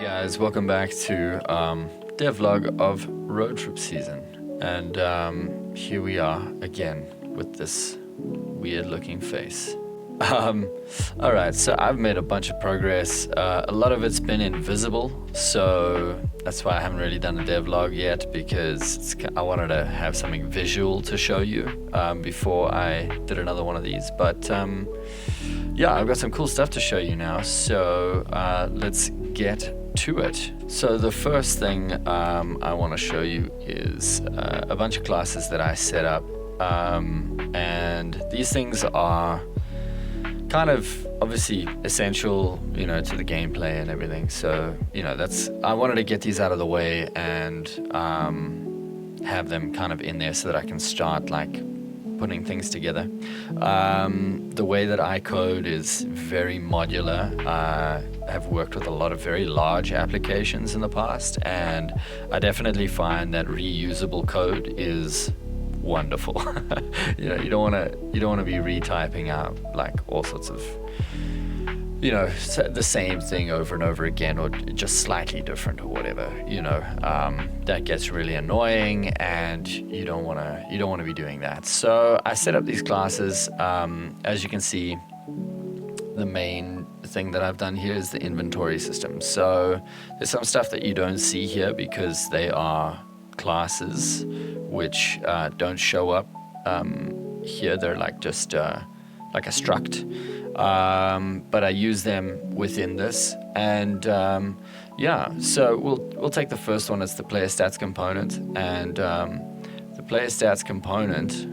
Guys, welcome back to devlog of road trip season, and here we are again with this weird looking face. Alright, so I've made a bunch of progress. A lot of it's been invisible, so that's why I haven't really done a devlog yet, because I wanted to have something visual to show you before I did another one of these. But yeah, I've got some cool stuff to show you now, so let's get to it. So the first thing I want to show you is a bunch of classes that I set up, and these things are kind of obviously essential, you know, to the gameplay and everything. So, you know, I wanted to get these out of the way and have them kind of in there so that I can start like putting things together. The way that I code is very modular. I have worked with a lot of very large applications in the past, and I definitely find that reusable code is wonderful. You know, you don't want to be retyping out like all sorts of, you know, the same thing over and over again, or just slightly different or whatever. You know, that gets really annoying, and you don't want to be doing that. So I set up these classes. As you can see, the main thing that I've done here is the inventory system. So there's some stuff that you don't see here because they are classes which don't show up here. They're like just like a struct, but I use them within this. And yeah, so we'll take the first one as the player stats component. And the player stats component,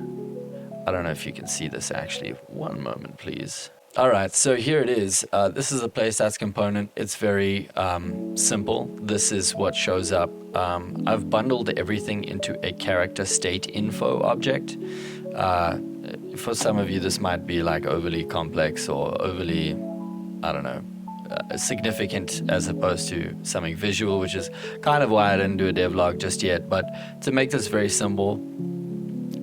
I don't know if you can see this actually. One moment, please. Alright, so here it is. This is the player stats component. It's very simple. This is what shows up. I've bundled everything into a character state info object. For some of you, this might be like overly complex or overly, I don't know, significant as opposed to something visual, which is kind of why I didn't do a devlog just yet. But to make this very simple,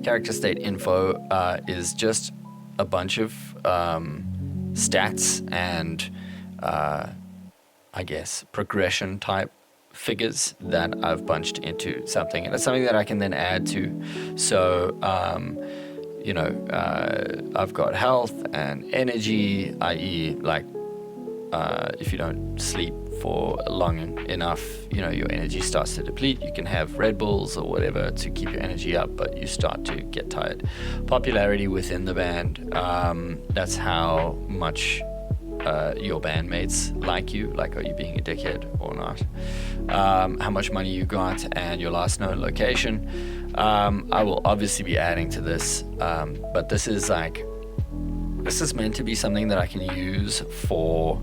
character state info is just a bunch of stats and I guess progression type figures that I've bunched into something, and it's something that I can then add to. So you know, I've got health and energy, i.e. like if you don't sleep for long enough, you know, your energy starts to deplete. You can have Red Bulls or whatever to keep your energy up, but you start to get tired. Popularity within the band, that's how much your bandmates like you, like are you being a dickhead or not. How much money you got and your last known location. I will obviously be adding to this, but this is meant to be something that I can use for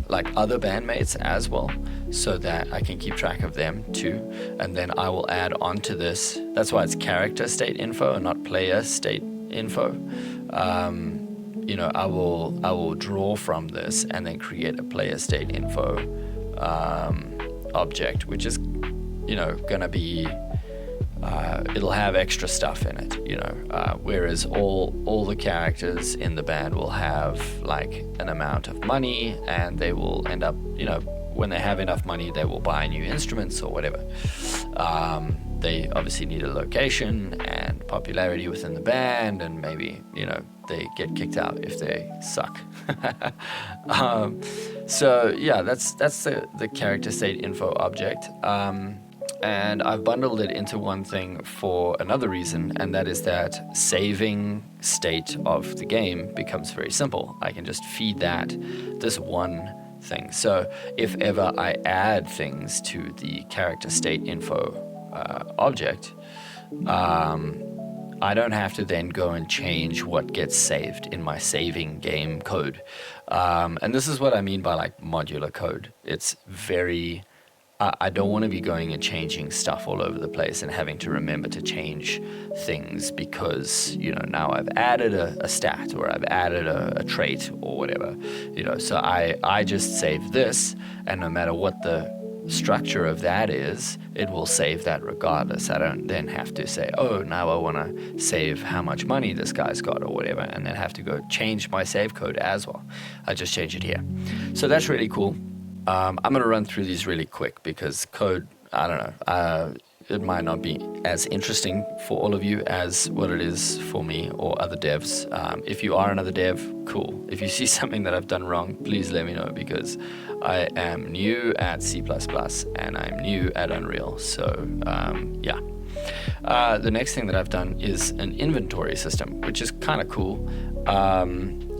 like other bandmates as well, so that I can keep track of them too. And then I will add onto this. That's why it's character state info and not player state info. You know, I will draw from this and then create a player state info object, which is, you know, gonna be it'll have extra stuff in it, you know, whereas all the characters in the band will have like an amount of money, and they will end up, you know, when they have enough money, they will buy new instruments or whatever. They obviously need a location and popularity within the band, and maybe, you know, they get kicked out if they suck. So yeah, that's the character state info object. And I've bundled it into one thing for another reason, and that is that saving state of the game becomes very simple. I can just feed that this one thing. So if ever I add things to the character state info object, I don't have to then go and change what gets saved in my saving game code. And this is what I mean by like modular code. It's very... I don't want to be going and changing stuff all over the place and having to remember to change things because, you know, now I've added a stat or I've added a trait or whatever, you know. So I just save this, and no matter what the structure of that is, it will save that regardless. I don't then have to say, oh, now I want to save how much money this guy's got or whatever, and then have to go change my save code as well. I just change it here. So that's really cool. I'm going to run through these really quick because code, I don't know, it might not be as interesting for all of you as what it is for me or other devs. If you are another dev, cool. If you see something that I've done wrong, please let me know, because I am new at C++ and I'm new at Unreal. So yeah. The next thing that I've done is an inventory system, which is kind of cool.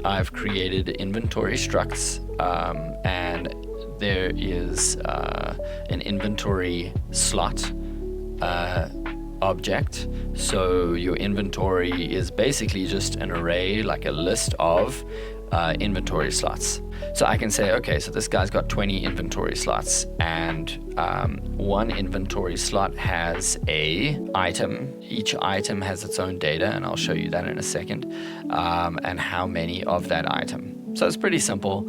I've created inventory structs, and there is an inventory slot object. So your inventory is basically just an array, like a list of inventory slots. So I can say, okay, so this guy's got 20 inventory slots, and one inventory slot has a item. Each item has its own data, and I'll show you that in a second, and how many of that item. So it's pretty simple.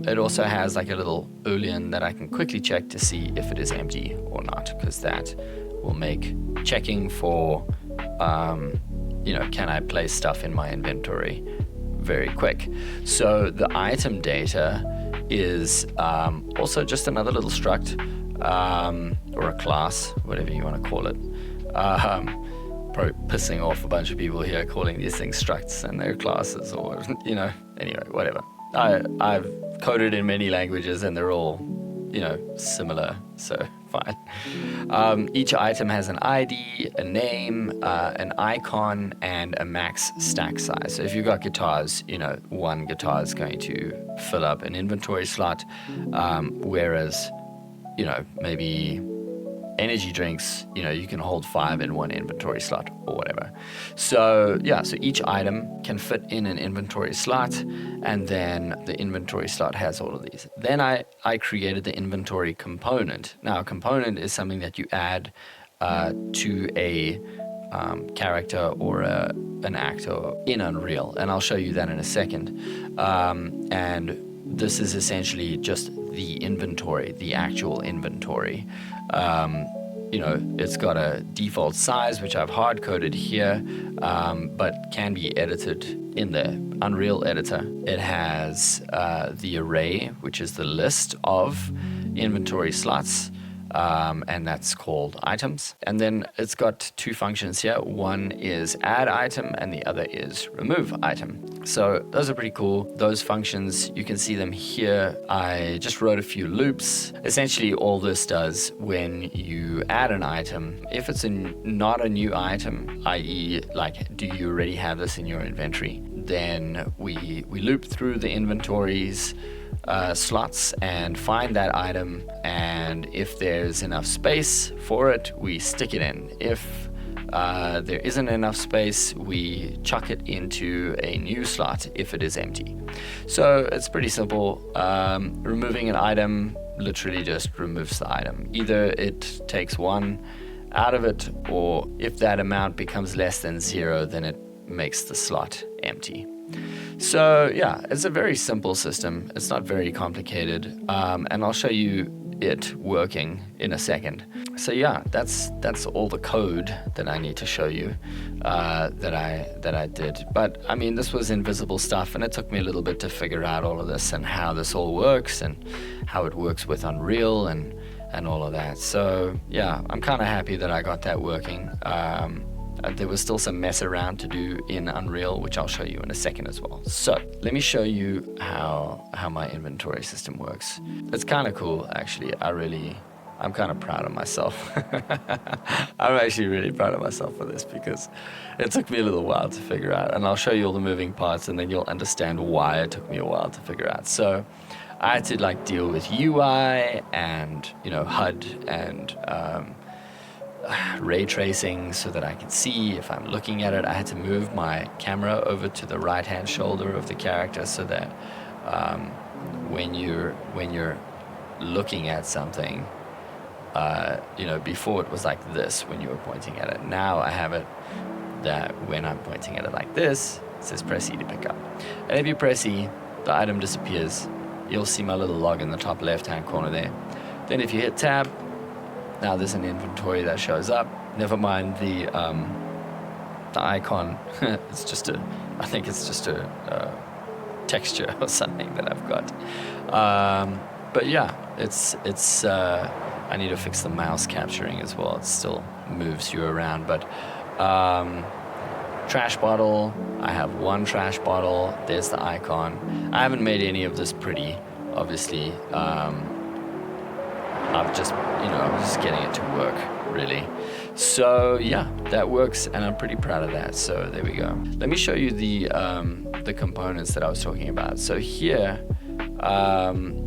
It also has like a little boolean that I can quickly check to see if it is empty or not, because that will make checking for, can I place stuff in my inventory very quick. So the item data is also just another little struct, or a class, whatever you want to call it. Probably pissing off a bunch of people here calling these things structs and they're classes, or anyway, whatever. I've coded in many languages and they're all similar, so fine. Each item has an ID, a name, an icon, and a max stack size. So if you've got guitars, one guitar is going to fill up an inventory slot, whereas maybe energy drinks, you can hold 5 in one inventory slot or whatever. So yeah, so each item can fit in an inventory slot, and then the inventory slot has all of these. Then I created the inventory component. Now a component is something that you add to a character or an actor in Unreal, and I'll show you that in a second. And this is essentially just the inventory, the actual inventory. It's got a default size, which I've hard-coded here, but can be edited in the Unreal editor. It has the array, which is the list of inventory slots, and that's called items. And then it's got 2 functions here. One is add item and the other is remove item. So those are pretty cool. Those functions, you can see them here. I just wrote a few loops. Essentially all this does when you add an item, if it's not a new item, i.e. like, do you already have this in your inventory, then we loop through the inventories slots and find that item, and if there's enough space for it, we stick it in. If there isn't enough space, we chuck it into a new slot if it is empty. So it's pretty simple. Removing an item literally just removes the item. Either it takes 1 out of it, or if that amount becomes less than 0, then it makes the slot empty. So yeah, it's a very simple system. It's not very complicated, and I'll show you it working in a second. So yeah, that's all the code that I need to show you that I did. But I mean, this was invisible stuff, and it took me a little bit to figure out all of this and how this all works and how it works with Unreal and all of that. So yeah, I'm kind of happy that I got that working. There was still some mess around to do in Unreal, which I'll show you in a second as well. So let me show you how my inventory system works. It's kind of cool, actually. I'm kind of proud of myself. I'm actually really proud of myself for this, because it took me a little while to figure out, and I'll show you all the moving parts, and then you'll understand why it took me a while to figure out. So I had to deal with UI and HUD and ray tracing so that I can see if I'm looking at it. I had to move my camera over to the right hand shoulder of the character so that when you're looking at something, before it was like this when you were pointing at it. Now I have it that when I'm pointing at it like this, it says press E to pick up. And if you press E, the item disappears. You'll see my little log in the top left hand corner there. Then if you hit tab, now there's an inventory that shows up. Never mind the icon. I think it's just a texture or something that I've got. But yeah, I need to fix the mouse capturing as well. It still moves you around, but trash bottle, I have one trash bottle. There's the icon. I haven't made any of this pretty, obviously. I'm just getting it to work, really. So yeah, that works, and I'm pretty proud of that. So there we go. Let me show you the components that I was talking about. So here,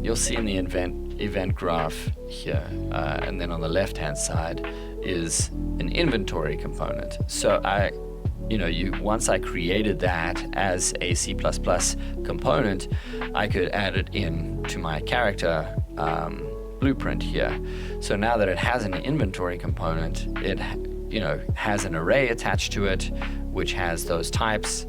you'll see in the event graph here, and then on the left-hand side is an inventory component. So once I created that as a C++ component, I could add it in to my character blueprint here. So now that it has an inventory component, it has an array attached to it, which has those types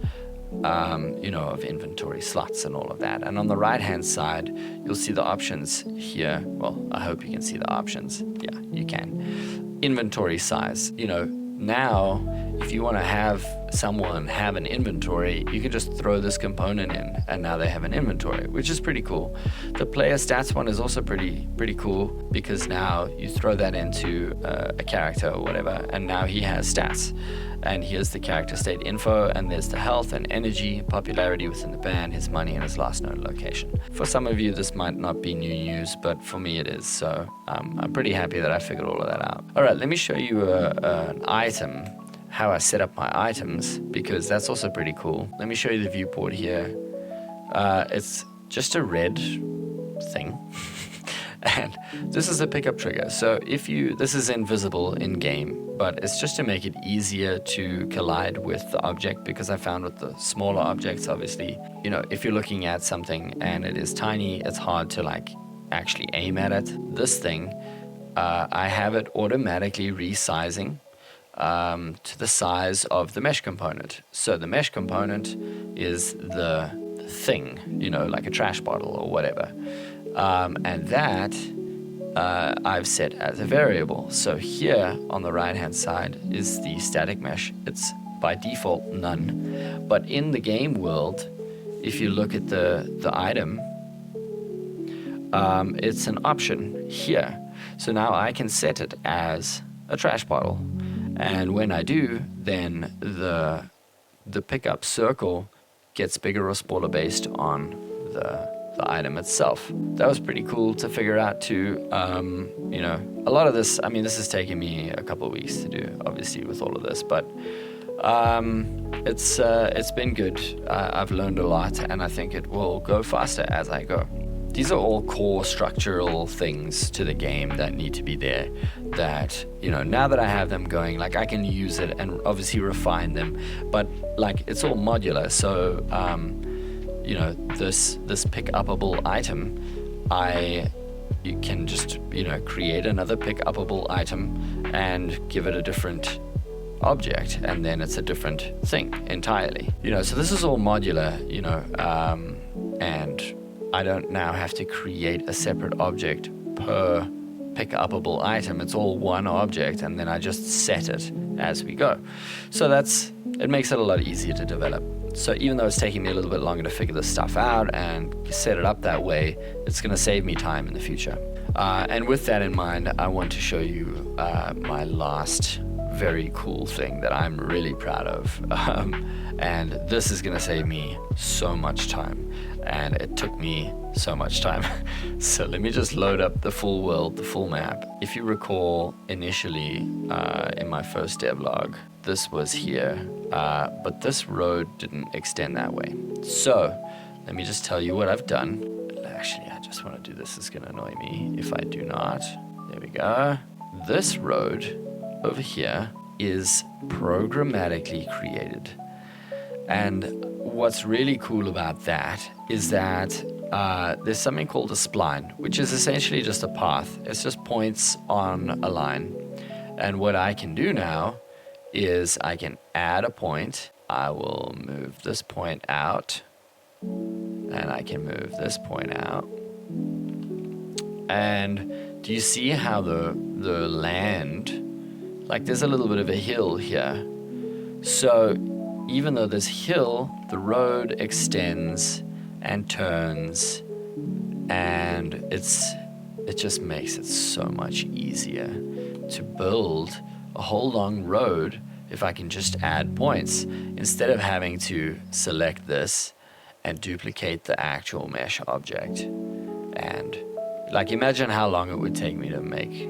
of inventory slots and all of that. And on the right-hand side, you'll see the options here. Well, I hope you can see the options. Yeah, you can. Inventory size. Now, if you want to have someone have an inventory, you can just throw this component in, and now they have an inventory, which is pretty cool. The player stats one is also pretty cool, because now you throw that into a character or whatever, and now he has stats. And here's the character state info, and there's the health and energy, popularity within the band, his money, and his last known location. For some of you, this might not be new news, but for me it is. So I'm pretty happy that I figured all of that out. All right, let me show you an item, how I set up my items, because that's also pretty cool. Let me show you the viewport here. It's just a red thing. And this is a pickup trigger. So this is invisible in game, but it's just to make it easier to collide with the object, because I found with the smaller objects, obviously, if you're looking at something and it is tiny, it's hard to actually aim at it. This thing, I have it automatically resizing to the size of the mesh component. So the mesh component is the thing, like a trash bottle or whatever. And that I've set as a variable. So here on the right-hand side is the static mesh. It's by default none. But in the game world, if you look at the item, it's an option here. So now I can set it as a trash bottle. And when I do, then the pickup circle gets bigger or smaller based on the item itself. That was pretty cool to figure out too. A lot of this, this has taken me a couple of weeks to do, obviously, with all of this, but it's been good. I've learned a lot, and I think it will go faster as I go. These are all core structural things to the game that need to be there, that, now that I have them going, I can use it and obviously refine them, but it's all modular. So this pick-upable item, you can just create another pick-upable item and give it a different object, and then it's a different thing entirely. So this is all modular, and I don't now have to create a separate object per pick-upable item. It's all one object, and then I just set it as we go. So it makes it a lot easier to develop. So even though it's taking me a little bit longer to figure this stuff out and set it up that way, it's going to save me time in the future. And with that in mind, I want to show you my last very cool thing that I'm really proud of. And this is going to save me so much time. And it took me so much time. So let me just load up the full world, the full map. If you recall, initially in my first devlog, this was here, but this road didn't extend that way. So let me just tell you what I've done. Actually, I just want to do this. It's going to annoy me if I do not. There we go. This road over here is programmatically created. And what's really cool about that is that there's something called a spline, which is essentially just a path. It's just points on a line. And what I can do now is I can add a point. I will move this point out, and I can move this point out. And do you see how the land, there's a little bit of a hill here. So even though this hill, the road extends and turns, and it's it just makes it so much easier to build a whole long road if I can just add points instead of having to select this and duplicate the actual mesh object. And like, imagine how long it would take me to make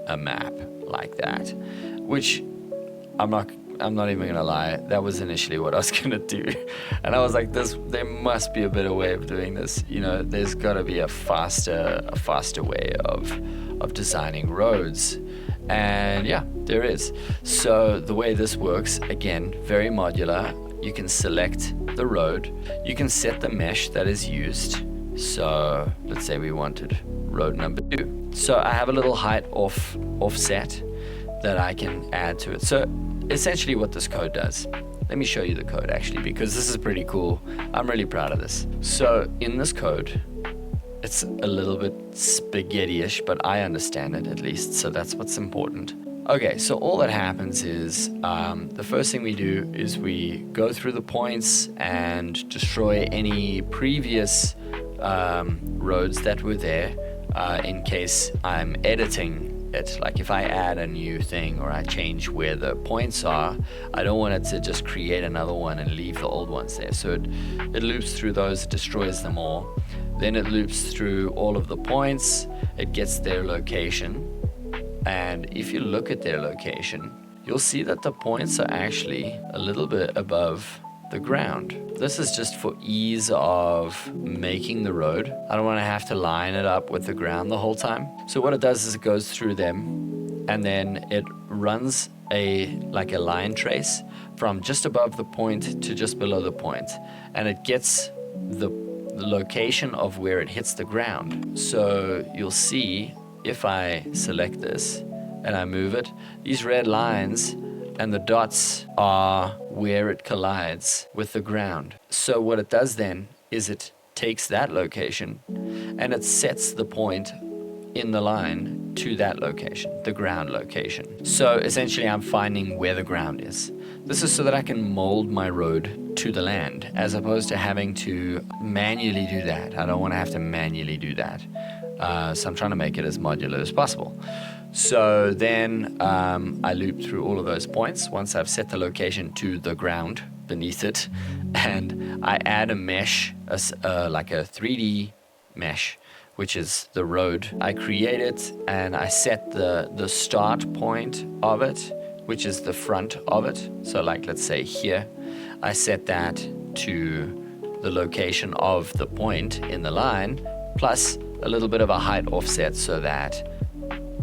a map like that, which I'm not even gonna lie, that was initially what I was gonna do. And I was like, there must be a better way of doing this. You know, there's gotta be a faster way of designing roads. And yeah, there is. So the way this works, again, very modular. You can select the road, you can set the mesh that is used. So let's say we wanted road number 2. So I have a little height offset that I can add to it. So essentially what this code does, let me show you the code actually, because this is pretty cool. I'm really proud of this. So in this code, it's a little bit spaghetti-ish, but I understand it at least, so that's what's important. Okay, so all that happens is the first thing we do is we go through the points and destroy any previous roads that were there in case I'm editing it. Like if I add a new thing or I change where the points are, I don't want it to just create another one and leave the old ones there. So it loops through those, it destroys them all. Then it loops through all of the points, it gets their location. And if you look at their location, you'll see that the points are actually a little bit above the ground. This is just for ease of making the road. I don't want to have to line it up with the ground the whole time. So what it does is it goes through them and then it runs a line trace from just above the point to just below the point. And it gets the location of where it hits the ground. So you'll see if I select this and I move it, these red lines and the dots are where it collides with the ground. So what it does then is it takes that location and it sets the point in the line to that location, the ground location. So essentially I'm finding where the ground is. This is so that I can mold my road to the land as opposed to having to manually do that. I don't want to have to manually do that. So I'm trying to make it as modular as possible. So then I loop through all of those points once I've set the location to the ground beneath it, and I add a mesh, like a 3D mesh, which is the road. I create it and I set the start point of it, which is the front of it. So like, let's say here, I set that to the location of the point in the line, plus a little bit of a height offset so that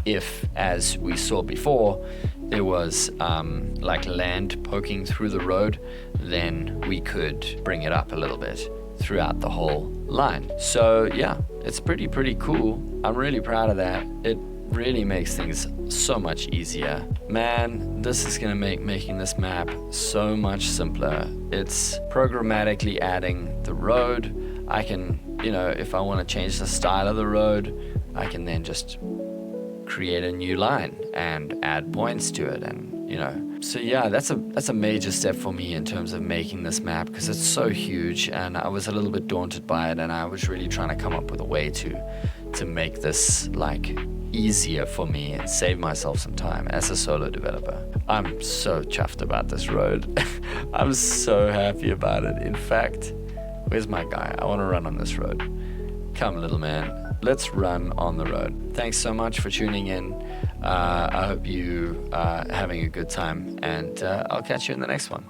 if, as we saw before, there was like land poking through the road, then we could bring it up a little bit throughout the whole line. So yeah, it's pretty cool. I'm really proud of that. It really makes things so much easier. Man, this is gonna make making this map so much simpler. It's programmatically adding the road. I can, you know, if I want to change the style of the road, I can then just create a new line and add points to it, and you know. So yeah, that's a major step for me in terms of making this map, because it's so huge and I was a little bit daunted by it, and I was really trying to come up with a way to make this like easier for me and save myself some time as a solo developer. I'm so chuffed about this road. I'm so happy about it. In fact, where's my guy? I want to run on this road. Come, little man. Let's run on the road. Thanks so much for tuning in. I hope you are having a good time, and I'll catch you in the next one.